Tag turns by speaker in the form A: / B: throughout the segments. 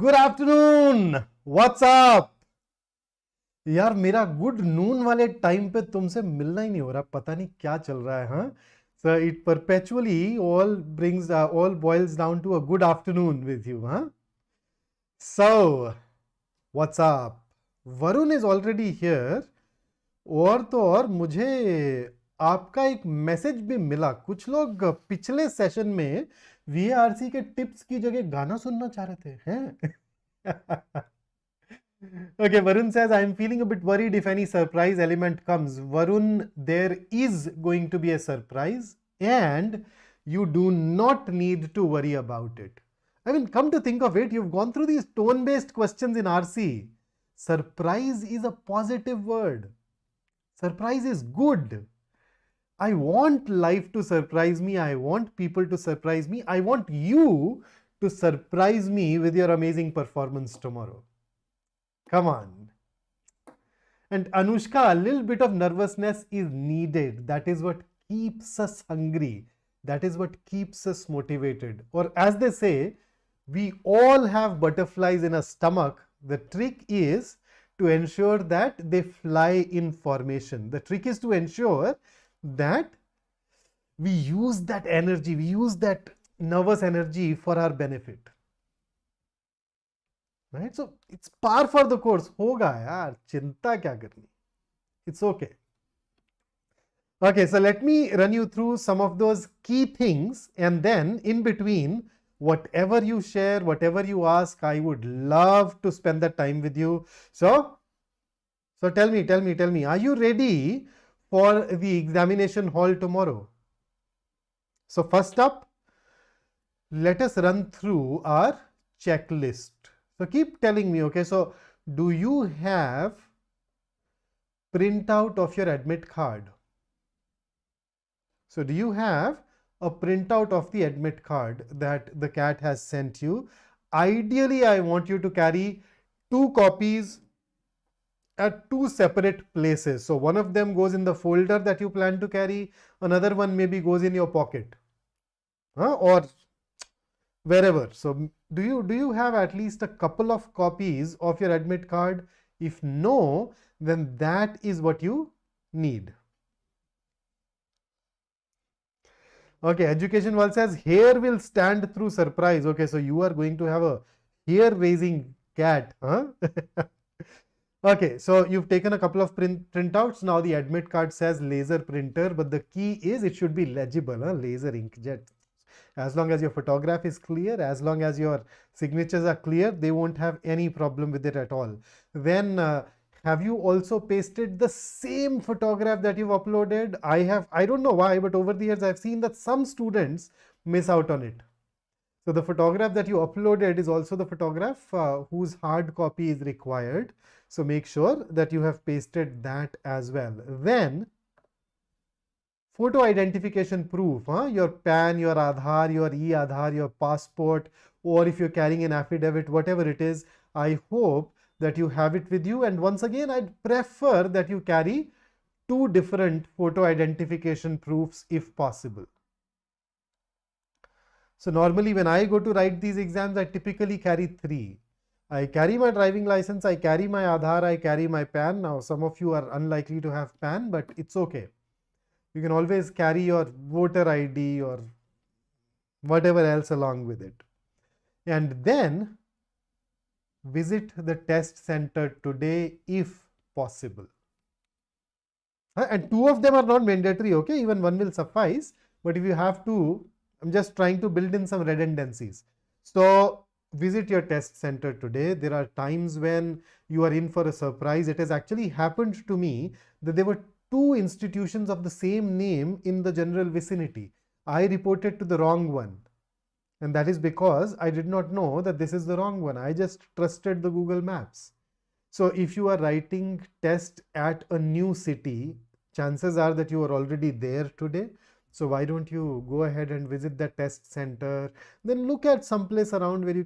A: Good afternoon, WhatsApp. यार मेरा good noon वाले टाइम पे तुमसे मिलना ही नहीं हो रहा, पता नहीं क्या चल रहा है। हाँ, so it perpetually all boils down to a good afternoon with you. हाँ, so what's up. Varun is already here. और तो और मुझे आपका एक मैसेज भी मिला। कुछ लोग पिछले सेशन में वीआरसी के टिप्स की जगह गाना सुनना चाह रहे थे हैं। Okay, Varun says, I'm feeling a bit worried if any surprise element comes. Varun, there is going to be a surprise and you do not need to worry about it. I mean, come to think of it, you've gone through these tone-based questions in RC. Surprise is a positive word. Surprise is good. I want life to surprise me. I want people to surprise me. I want you to surprise me with your amazing performance tomorrow. Come on. And Anushka, a little bit of nervousness is needed. That is what keeps us hungry. That is what keeps us motivated. Or as they say, we all have butterflies in our stomach. The trick is to ensure that they fly in formation. The trick is to ensure that we use that energy, we use that nervous energy for our benefit. Right? So it's par for the course. होगा यार, चिंता क्या करनी. It's okay. Okay, so let me run you through some of those key things, and then in between, whatever you share, whatever you ask, I would love to spend that time with you. So tell me, are you ready for the examination hall tomorrow? So first up, let us run through our checklist. So keep telling me, okay, so do you have printout of your admit card? So do you have a printout of the admit card that the CAT has sent you? Ideally, I want you to carry 2 copies at 2 separate places. So one of them goes in the folder that you plan to carry, another one maybe goes in your pocket, or wherever. So do you have at least a couple of copies of your admit card? If no, then that is what you need. Okay, education world says hair will stand through surprise. Okay, so you are going to have a hair raising cat, huh? Okay, so you've taken a couple of printouts. Now the admit card says laser printer, but the key is it should be legible, huh? Laser inkjet. As long as your photograph is clear, as long as your signatures are clear, they won't have any problem with it at all. Then have you also pasted the same photograph that you've uploaded? I don't know why, but over the years I've seen that some students miss out on it. So the photograph that you uploaded is also the photograph whose hard copy is required. So make sure that you have pasted that as well. Then photo identification proof, your PAN, your Aadhaar, your e-Aadhaar, your passport, or if you're carrying an affidavit, whatever it is, I hope that you have it with you. And once again, I'd prefer that you carry 2 different photo identification proofs if possible. So normally when I go to write these exams, I typically carry 3. I carry my driving license, I carry my Aadhaar, I carry my PAN. Now some of you are unlikely to have PAN, but it's okay. You can always carry your voter ID or whatever else along with it. And then visit the test center today if possible. And 2 of them are not mandatory, okay? Even 1 will suffice. But if you have to, I'm just trying to build in some redundancies. So visit your test center today. There are times when you are in for a surprise. It has actually happened to me that there were 2 institutions of the same name in the general vicinity. I reported to the wrong one. And that is because I did not know that this is the wrong one. I just trusted the Google Maps. So if you are writing test at a new city, chances are that you are already there today. So why don't you go ahead and visit the test center, then look at some place around where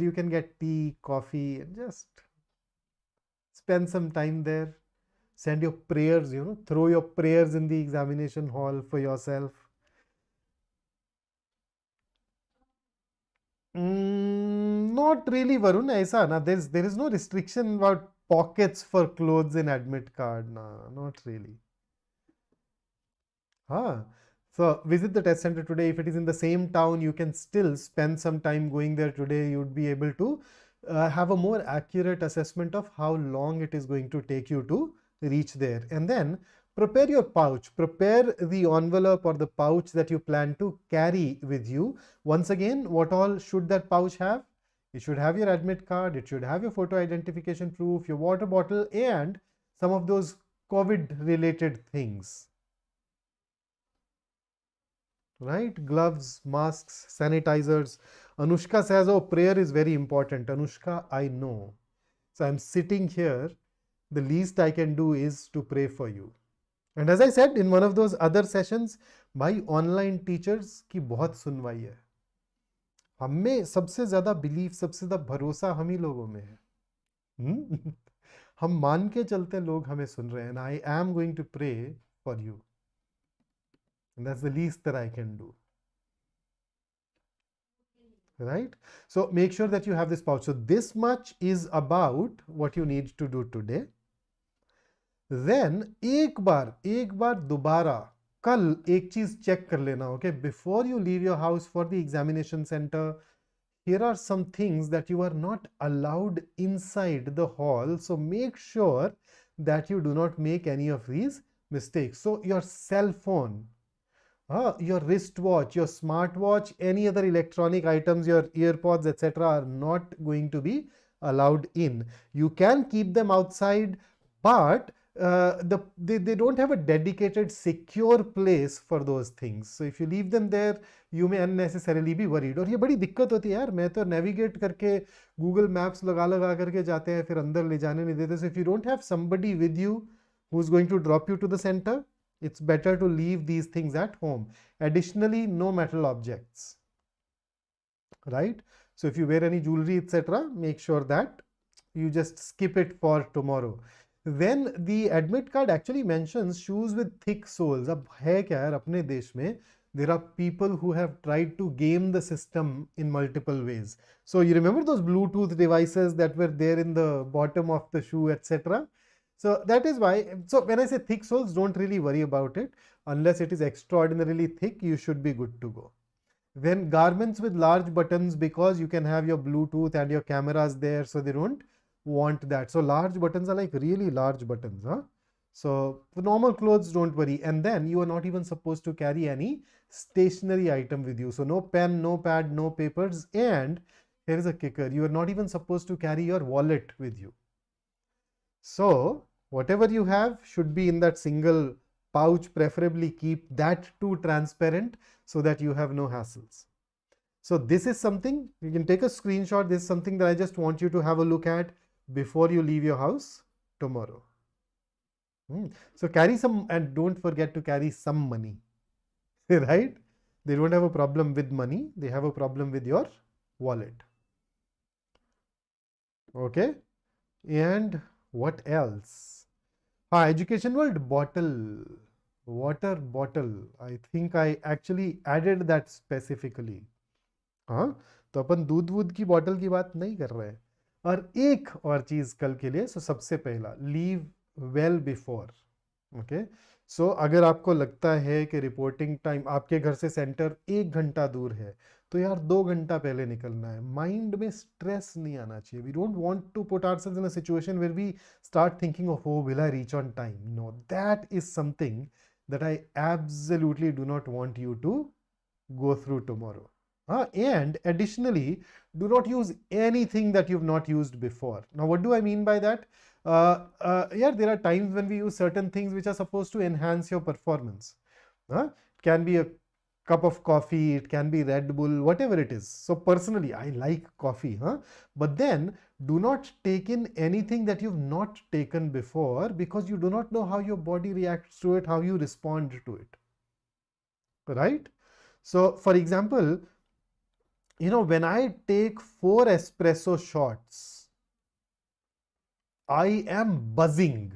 A: you can get tea, coffee, and just spend some time there. Send your prayers, throw your prayers in the examination hall for yourself. Not really, Varun. ऐसा ना, there is no restriction about pockets for clothes in admit card. No, not really. Huh. So visit the test center today. If it is in the same town, you can still spend some time going there today. You'd be able to have a more accurate assessment of how long it is going to take you to reach there. And then prepare your pouch. Prepare the envelope or the pouch that you plan to carry with you. Once again, what all should that pouch have? It should have your admit card. It should have your photo identification proof, your water bottle, and some of those COVID related things. Right? Gloves, masks, sanitizers. Anushka says, oh, prayer is very important. Anushka, I know. So I'm sitting here. The least I can do is to pray for you. And as I said in one of those other sessions, भाई online teachers की बहुत सुनवाई है. हमें सबसे ज्यादा belief, सबसे ज्यादा भरोसा हम ही लोगों में है. हम मान के चलते लोग हमें सुन रहे हैं. And I am going to pray for you. And that's the least that I can do. Right? So make sure that you have this pouch. So this much is about what you need to do today. Then एक बार दोबारा कल एक चीज check कर लेना. Okay, before you leave your house for the examination center, here are some things that you are not allowed inside the hall. So make sure that you do not make any of these mistakes. So your cell phone, your wristwatch, your smartwatch, any other electronic items, your earpods, etc. are not going to be allowed in. You can keep them outside, but they don't have a dedicated secure place for those things. So if you leave them there, you may unnecessarily be worried. और ये बड़ी दिक्कत होती है यार. मैं तो navigate करके गूगल मैप्स लगा करके जाते हैं, फिर अंदर ले जाने नहीं देते. So if you don't have somebody with you who's going to drop you to the center, it's better to leave these things at home. Additionally, no metal objects. Right? So if you wear any jewelry, etc., make sure that you just skip it for tomorrow. Then the admit card actually mentions shoes with thick soles. अब है क्या यार अपने देश में, there are people who have tried to game the system in multiple ways. So you remember those Bluetooth devices that were there in the bottom of the shoe, etc. So that is why, so when I say thick soles, don't really worry about it. Unless it is extraordinarily thick, you should be good to go. Then garments with large buttons, because you can have your Bluetooth and your cameras there, so they don't want that. So large buttons are like really large buttons. So for normal clothes, don't worry. And then you are not even supposed to carry any stationary item with you. So no pen, no pad, no papers. And here is a kicker. You are not even supposed to carry your wallet with you. So whatever you have should be in that single pouch. Preferably keep that too transparent so that you have no hassles. So this is something, you can take a screenshot. This is something that I just want you to have a look at before you leave your house tomorrow. So carry some, and don't forget to carry some money. Right? They don't have a problem with money. They have a problem with your wallet. Okay. And what else? Education world, bottle. Water bottle. I think I actually added that specifically. तो अपन दूध वूध की bottle की बात नहीं कर रहे हैं. और एक और चीज कल के लिए, सो सबसे पहला, लीव वेल बिफोर. ओके, सो अगर आपको लगता है कि रिपोर्टिंग टाइम आपके घर से सेंटर 1 घंटा दूर है, तो यार 2 घंटा पहले निकलना है. माइंड में स्ट्रेस नहीं आना चाहिए. We don't want to put ourselves in a situation where we start thinking of oh will I reach on time. No, that is something that I absolutely do not want you to go through tomorrow. And additionally, do not use anything that you've not used before. Now, what do I mean by that? Yeah, there are times when we use certain things which are supposed to enhance your performance. It can be a cup of coffee, it can be Red Bull, whatever it is. So personally, I like coffee. But then do not take in anything that you've not taken before, because you do not know how your body reacts to it, how you respond to it. Right? So for example, when I take 4 espresso shots, I am buzzing.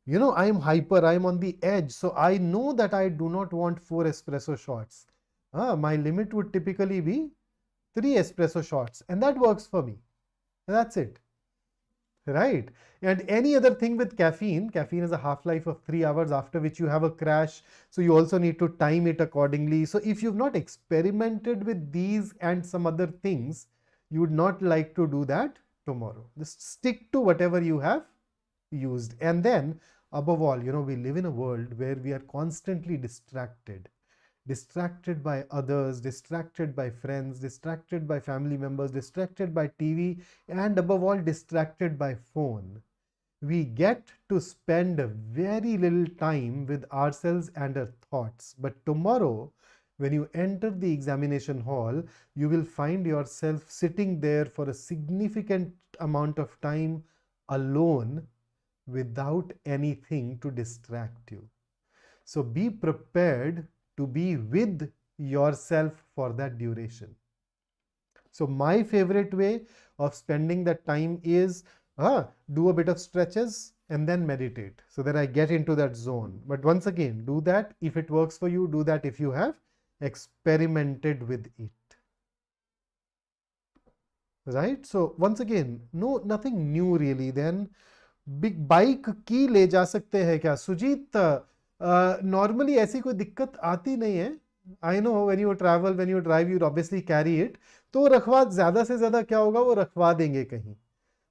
A: I am hyper, I am on the edge. So I know that I do not want 4 espresso shots. My limit would typically be 3 espresso shots, and that works for me. And that's it. Right? And any other thing with caffeine, caffeine has a half-life of 3 hours, after which you have a crash. So you also need to time it accordingly. So if you've not experimented with these and some other things, you would not like to do that tomorrow. Just stick to whatever you have used. And then above all, we live in a world where we are constantly distracted by others, distracted by friends, distracted by family members, distracted by TV, and above all, distracted by phone. We get to spend very little time with ourselves and our thoughts. But tomorrow, when you enter the examination hall, you will find yourself sitting there for a significant amount of time alone without anything to distract you. So be prepared to be with yourself for that duration. So my favorite way of spending that time is do a bit of stretches and then meditate, so that I get into that zone. But once again, do that if it works for you. Do that if you have experimented with it. Right? So once again, nothing new really. Then big bike की ले जा सकते हैं क्या Sujit? Normally ऐसी कोई दिक्कत आती नहीं है. I know when you travel, when you drive, you obviously carry it. तो रखवा ज्यादा से ज्यादा क्या होगा, वो रखवा देंगे कहीं.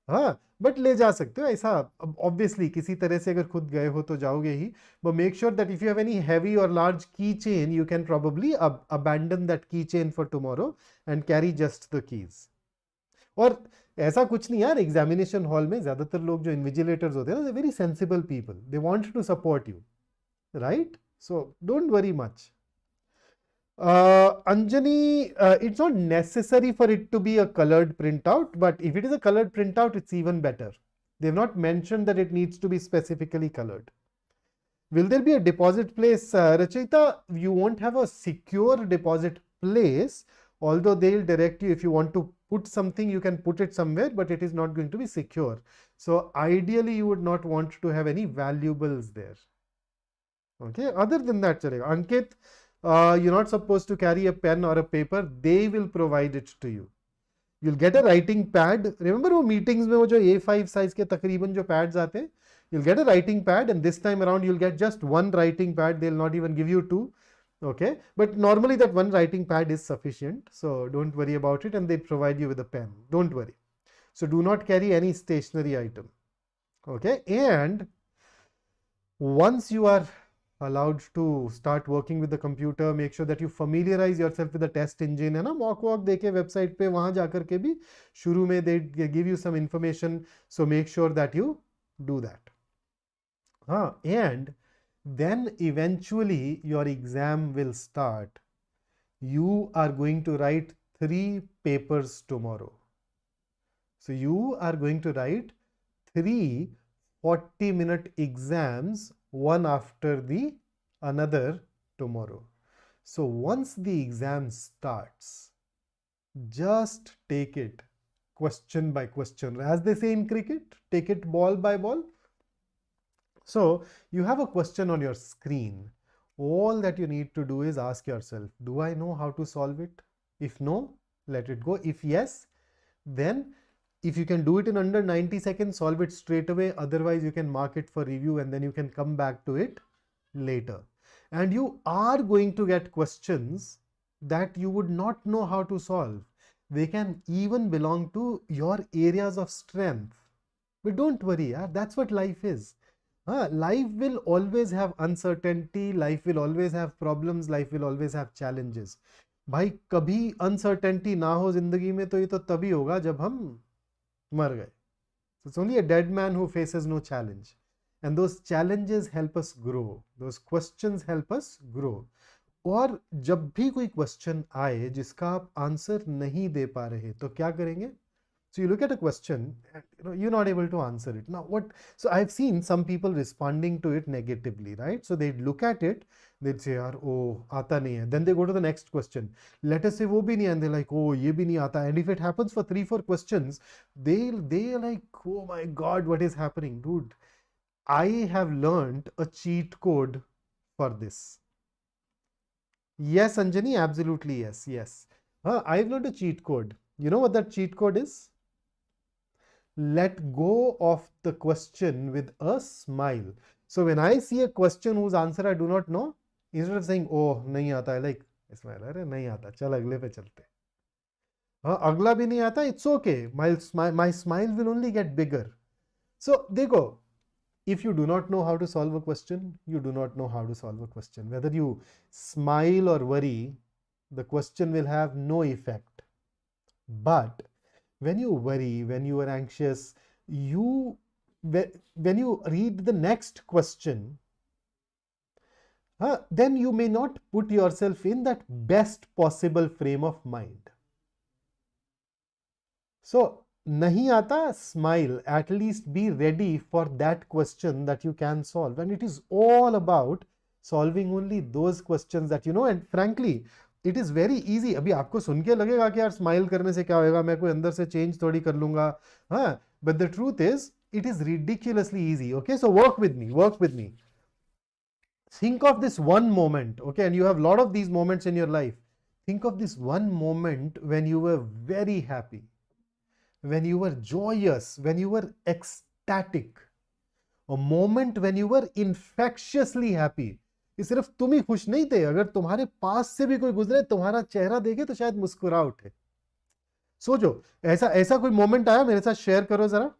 A: हाँ, बट ले जा सकते हो ऐसा. ऑब्वियसली किसी तरह से अगर खुद गए हो तो जाओगे ही. But make sure that if you have any heavy और large key chain, you can probably abandon that key chain for tomorrow and carry just the keys. और ऐसा कुछ नहीं यार, एग्जामिनेशन हॉल में ज्यादातर लोग जो इन्विजिलेटर्स होते हैं ना, they very sensible people, they want to support you. Right? So don't worry much. Anjani, it's not necessary for it to be a colored printout, but if it is a colored printout, it's even better. They've not mentioned that it needs to be specifically colored. Will there be a deposit place? Rachita, you won't have a secure deposit place, although they'll direct you. If you want to put something, you can put it somewhere, but it is not going to be secure. So ideally, you would not want to have any valuables there. Okay, other than that, chalega. Ankit, you're not supposed to carry a pen or a paper. They will provide it to you. You'll get a writing pad. Remember वो meetings में वो जो A5 size के तकरीबन जो pads आते हैं? You'll get a writing pad, and this time around you'll get just one writing pad. They'll not even give you two. Okay, but normally that one writing pad is sufficient. So don't worry about it, and they provide you with a pen. Don't worry. So do not carry any stationary item. Okay, and once you are allowed to start working with the computer, make sure that you familiarize yourself with the test engine. है ना, mock walk देके website पे वहाँ जाकर के भी शुरू में they give you some information. So make sure that you do that. And then eventually your exam will start. You are going to write 3 papers tomorrow. So you are going to write 3 40-minute exams, one after the another tomorrow. So once the exam starts, just take it question by question. As they say in cricket, take it ball by ball. So you have a question on your screen. All that you need to do is ask yourself, do I know how to solve it? If no, let it go. If yes, then if you can do it in under 90 seconds, solve it straight away. Otherwise, you can mark it for review and then you can come back to it later. And you are going to get questions that you would not know how to solve. They can even belong to your areas of strength. But don't worry, that's what life is. Life will always have uncertainty, life will always have problems, life will always have challenges. भाई कभी uncertainty ना हो जिंदगी में तो ये तो तभी होगा जब हम मर गए. So it's only a dead man who faces no challenge. And those challenges help us grow. Those questions help us grow. और जब भी कोई क्वेश्चन आए जिसका आप आंसर नहीं दे पा रहे तो क्या करेंगे? So you look at a question, you're not able to answer it. Now what? So I've seen some people responding to it negatively, right? So they'd look at it, they'd say, oh, aata nahi hai. Then they go to the next question. Let us say wo bhi nahi hai, and they're like, oh, ye bhi nahi aata. And if it happens for 3-4 questions, they're like, oh my God, what is happening? Dude, I have learned a cheat code for this. Yes, Anjani, absolutely yes, yes. I've learned a cheat code. You know what that cheat code is? Let go of the question with a smile. So when I see a question whose answer I do not know, instead of saying, oh, nahi aata hai, like, smile, अरे नहीं आता, चल अगले पे चलते. हाँ, अगला भी नहीं आता, it's okay. My smile will only get bigger. So, देखो, if you do not know how to solve a question, you do not know how to solve a question. Whether you smile or worry, the question will have no effect. But when you worry, when you are anxious, you when you read the next question, then you may not put yourself in that best possible frame of mind. So, nahi aata, smile. At least be ready for that question that you can solve. And it is all about solving only those questions that you know. And frankly, it is very easy. अभी आपको सुन के लगेगा कि यार smile करने से क्या होएगा, मैं कोई अंदर से चेंज थोड़ी कर लूंगा. हाँ, but the truth is, it is ridiculously easy. Okay, so work with me. Work with me. Think of this one moment. Okay, and you have a lot of these moments in your life. Think of this one moment when you were very happy, when you were joyous, when you were ecstatic, a moment when you were infectiously happy. ये सिर्फ तुम ही खुश नहीं थे, अगर तुम्हारे पास से भी कोई गुजरे, तुम्हारा चेहरा देखे तो शायद मुस्कुरा उठे. सोचो, ऐसा ऐसा कोई मोमेंट आया, मेरे साथ शेयर करो जरा.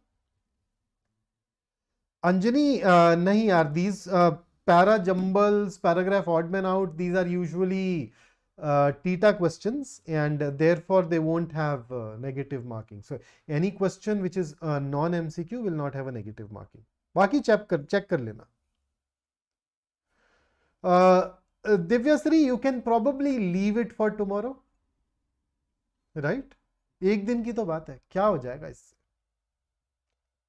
A: अंजनी, नहीं यार, these para jumbles, paragraph odd man out, these are usually Tita questions, and therefore they won't have negative marking. So any question which is non-MCQ will not have a negative marking. बाकी check कर लेना. Divyasri, you can probably leave it for tomorrow, right? एक दिन की तो बात है, क्या हो जाएगा इससे?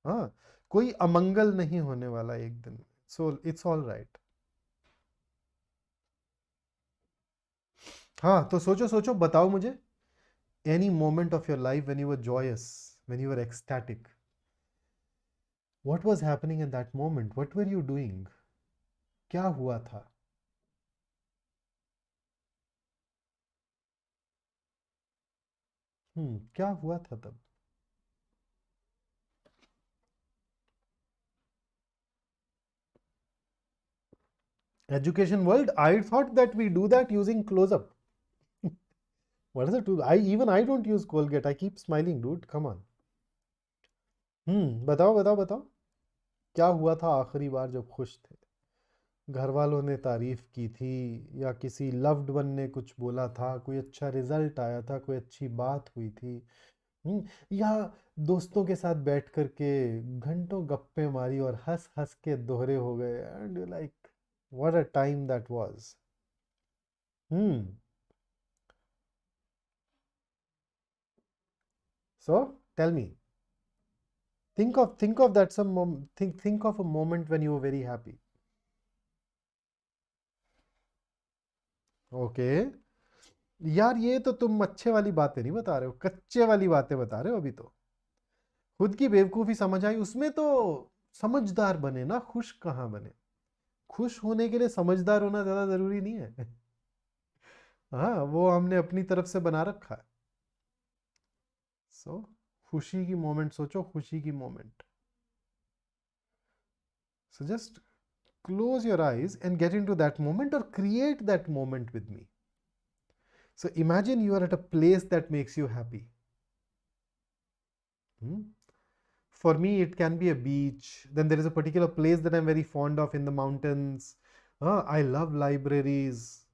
A: हाँ, कोई अमंगल नहीं होने वाला एक दिन. So it's all right. हाँ, तो सोचो सोचो, बताओ मुझे. Any moment of your life when you were joyous, when you were ecstatic, what was happening in that moment? What were you doing? क्या हुआ था? क्या हुआ था तब? Education world, I thought that we do that using close-up. What is it? I don't use Colgate. I keep smiling, dude. Come on. बताओ बताओ बताओ. क्या हुआ था आखिरी बार जब खुश थे? घर वालों ने तारीफ की थी, या किसी लव्ड वन ने कुछ बोला था, कोई अच्छा रिजल्ट आया था, कोई अच्छी बात हुई थी, या दोस्तों के साथ बैठ करके घंटों गप्पे मारी और हंस हंस के दोहरे हो गए, and you like, what a time that was. So tell me, think of that some think of a moment when you were very happy. Okay. यार, ये तो तुम अच्छे वाली बातें नहीं बता रहे हो, कच्चे वाली बातें बता रहे हो अभी तो. खुद की बेवकूफी समझ आई, उसमें तो समझदार बने ना, खुश कहाँ बने. खुश होने के लिए समझदार होना ज्यादा जरूरी नहीं है. हाँ, वो हमने अपनी तरफ से बना रखा है. सो खुशी की मोमेंट सोचो, खुशी की moment. So just close your eyes and get into that moment, or create that moment with me. So imagine you are at a place that makes you happy. For me, it can be a beach. Then there is a particular place that I'm very fond of in the mountains. I love libraries.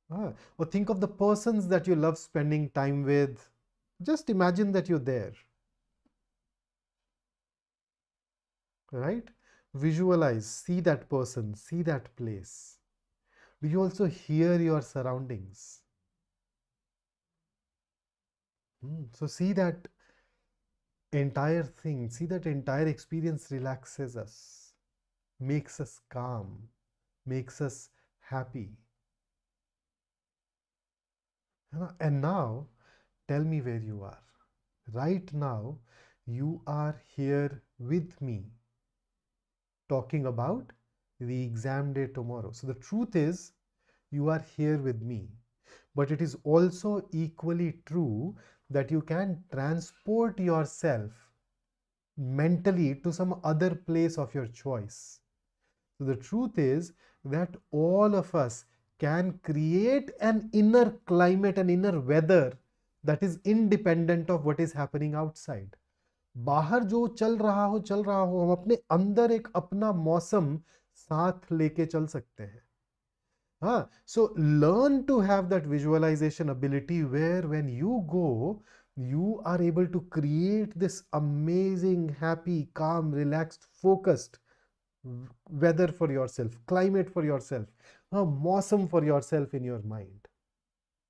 A: Or think of the persons that you love spending time with. Just imagine that you're there. Right? Visualize, see that person, see that place. Do you also hear your surroundings? So see that entire thing, see that entire experience relaxes us, makes us calm, makes us happy. And now, tell me where you are. Right now, you are here with me, talking about the exam day tomorrow. So the truth is, you are here with me. but it is also equally true that you can transport yourself mentally to some other place of your choice. So the truth is that all of us can create an inner climate, an inner weather that is independent of what is happening outside. बाहर जो चल रहा हो हम अपने अंदर एक अपना मौसम साथ लेके चल सकते हैं. हाँ, so learn to have that visualization ability where when you go, you are able to create this amazing, happy, calm, relaxed, focused weather for yourself, climate for yourself, मौसम for yourself in your mind.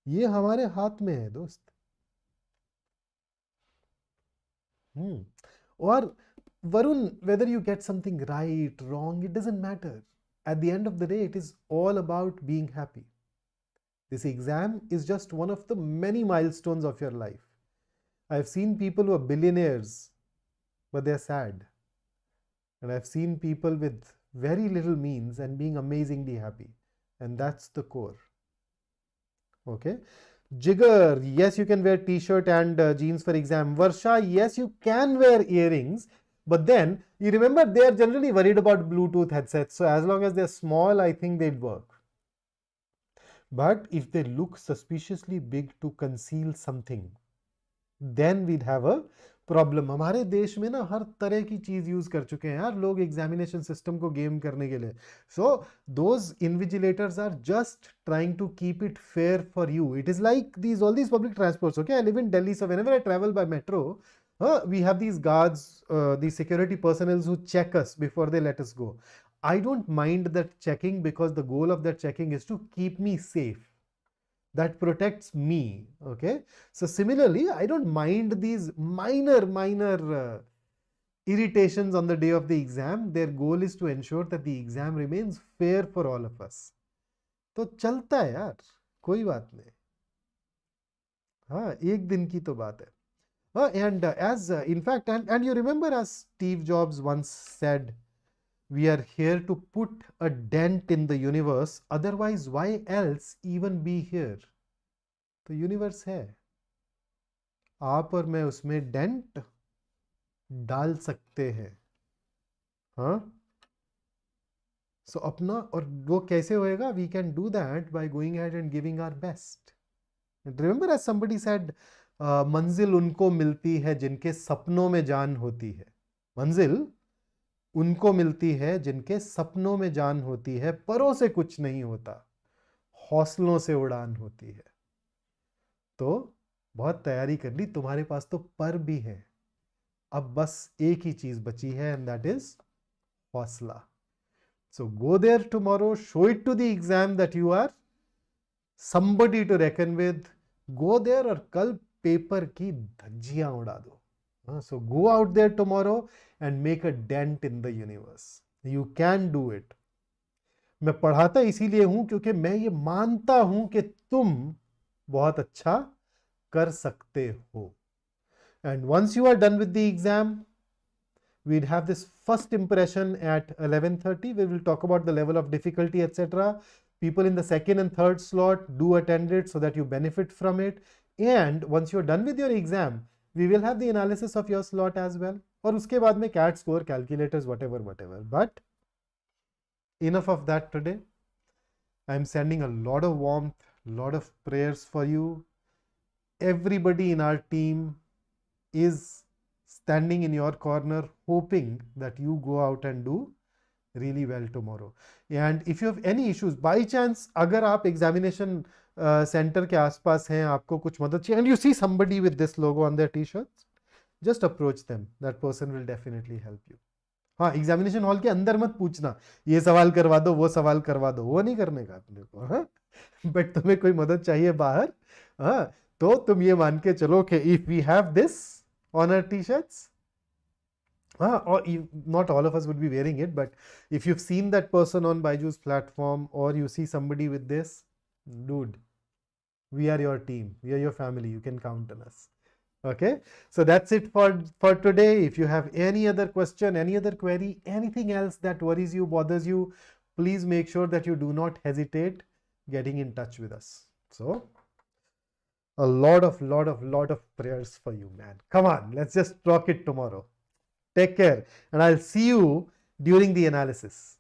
A: ये हमारे हाथ में है दोस्त. Or Varun, whether you get something right, wrong, it doesn't matter. At the end of the day, it is all about being happy. This exam is just one of the many milestones of your life. I've seen people who are billionaires, but they're sad. And I've seen people with very little means and being amazingly happy. And that's the core. Okay. Jigar, yes, you can wear t-shirt and jeans for exam. Varsha, yes, you can wear earrings. But then, you remember, they are generally worried about Bluetooth headsets. So as long as they're small, I think they'd work. But if they look suspiciously big to conceal something, then we'd have a problem. हमारे देश में ना हर तरह की चीज use कर चुके हैं यार लोग एग्जामिनेशन सिस्टम को गेम करने के लिए. So those invigilators are just trying to keep it fair for you. It is like these all these public transports. Okay, I live in Delhi, so whenever I travel by metro, we have these guards, these security personnel who check us before they let us go. I don't mind that checking because the goal of that checking is to keep me safe. That protects me. Okay, so similarly, I don't mind these minor irritations on the day of the exam. Their goal is to ensure that the exam remains fair for all of us. तो चलता है यार, कोई बात नहीं. हाँ, एक दिन की तो बात है. And as in fact, and you remember, as Steve Jobs once said, we are here to put a dent in the universe, otherwise why else even be here. तो यूनिवर्स है, आप और मैं उसमें डेंट डाल सकते हैं. हाँ, सो अपना, और वो कैसे होएगा? We can do that by going ahead and giving our best. Remember, as somebody said, मंजिल उनको मिलती है जिनके सपनों में जान होती है. मंजिल उनको मिलती है जिनके सपनों में जान होती है. परों से कुछ नहीं होता, हौसलों से उड़ान होती है. तो बहुत तैयारी कर ली, तुम्हारे पास तो पर भी है. अब बस एक ही चीज बची है, एंड दैट इज हौसला. So go there tomorrow, show it to the exam that you are somebody to reckon with. Go there और कल पेपर की धज्जियां उड़ा दो. So go out there tomorrow and make a dent in the universe. You can do it. मैं पढ़ाता इसीलिए हूं क्योंकि मैं ये मानता हूं कि तुम बहुत अच्छा कर सकते हो. And once you are done with the exam, we'd have this first impression at 11:30. We will talk about the level of difficulty, etc. People in the second and third slot, do attend it so that you benefit from it. And once you're done with your exam, we will have the analysis of your slot as well. और उसके बाद में CAT score, calculators, whatever. But enough of that today. I'm sending a lot of warmth, lot of prayers for you. Everybody in our team is standing in your corner, hoping that you go out and do really well tomorrow. And if you have any issues, by chance अगर आप examination centre के आसपास हैं, आपको कुछ मदद चाहिए, and you see somebody with this logo on their t-shirts, just approach them. That person will definitely help you. हाँ, एग्जामिनेशन हॉल के अंदर मत पूछना, ये सवाल करवा दो, वो सवाल करवा दो, वो नहीं करने का अपने को. हाँ, बट तुम्हें कोई मदद चाहिए बाहर, हाँ, तो तुम ये मान के चलो कि if we have this on our t-shirts, or not all of us would be wearing it, but if you've seen that person on BYJU'S platform, or you see somebody with this, dude, we are your team, we are your family, you can count on us. Okay, so that's it for today. If you have any other question, any other query, anything else that worries you, bothers you, please make sure that you do not hesitate getting in touch with us. So a lot of prayers for you, man. Come on, let's just rock it tomorrow. Take care, and I'll see you during the analysis.